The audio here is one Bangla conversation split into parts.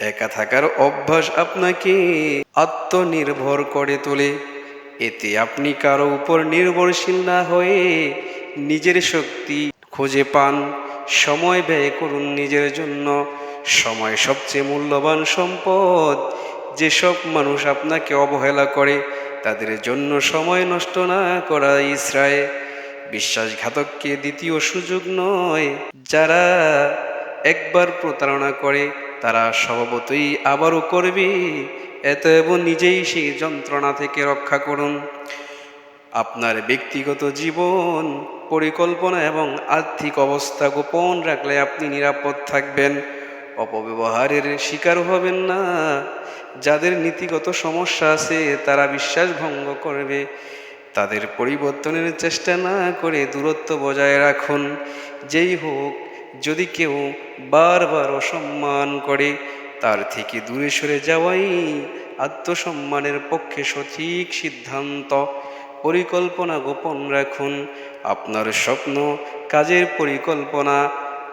একা থাকার অভ্যাস আপনাকে আত্মনির্ভর করে তোলে। এতে আপনি কারো উপর নির্ভরশীল না হয়ে নিজের শক্তি খুঁজে পান। সময় ব্যয় করুন নিজের জন্য। সময় সবচেয়ে মূল্যবান সম্পদ। যেসব মানুষ আপনাকে অবহেলা করে তাদের জন্য সময় নষ্ট না করাই শ্রেয়। বিশ্বাসঘাতককে দ্বিতীয় সুযোগ নয়। যারা একবার প্রতারণা করে তারা স্বভাবতই আবারও করবে। অতএব নিজেই সেই যন্ত্রণা থেকে রক্ষা করুন। আপনার ব্যক্তিগত জীবন, পরিকল্পনা এবং আর্থিক অবস্থা গোপন রাখলে আপনি নিরাপদ থাকবেন। অপব্যবহারের শিকার হবেন না। যাদের নীতিগত সমস্যা আছে তারা বিশ্বাস ভঙ্গ করবে। তাদের পরিবর্তনের চেষ্টা না করে দূরত্ব বজায় রাখুন। যেই হোক, যদি কেউ বারবার অসম্মান করে তার থেকে দূরে সরে যাওয়াই আত্মসম্মানের পক্ষে সঠিক সিদ্ধান্ত। পরিকল্পনা গোপন রাখুন। আপনার স্বপ্ন, কাজের পরিকল্পনা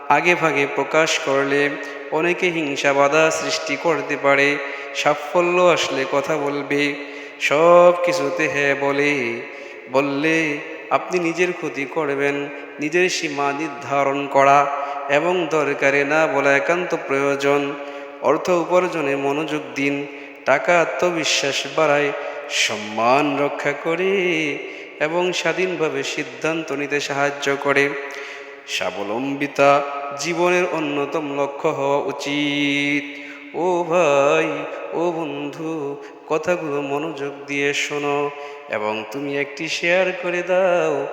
আগেভাগে প্রকাশ করলে অনেকে হিংসা বাধা সৃষ্টি করতে পারে। সাফল্য আসলে কথা বলবে। সব কিছুতে হ্যাঁ বললে আপনি নিজের ক্ষতি করবেন। নিজের সীমা নির্ধারণ করা এবং দরকারে না বলা একান্ত প্রয়োজন। অর্থ উপার্জনে মনোযোগ দিন। টাকা আত্মবিশ্বাস বাড়ায়, সম্মান রক্ষা করে এবং স্বাধীনভাবে সিদ্ধান্ত নিতে সাহায্য করে। স্বাবলম্বিতা জীবনের অন্যতম লক্ষ্য হওয়া উচিত। ও ভাই, ও বন্ধু, কথাগুলো মনোযোগ দিয়ে শোনো এবং তুমি একটি শেয়ার করে দাও।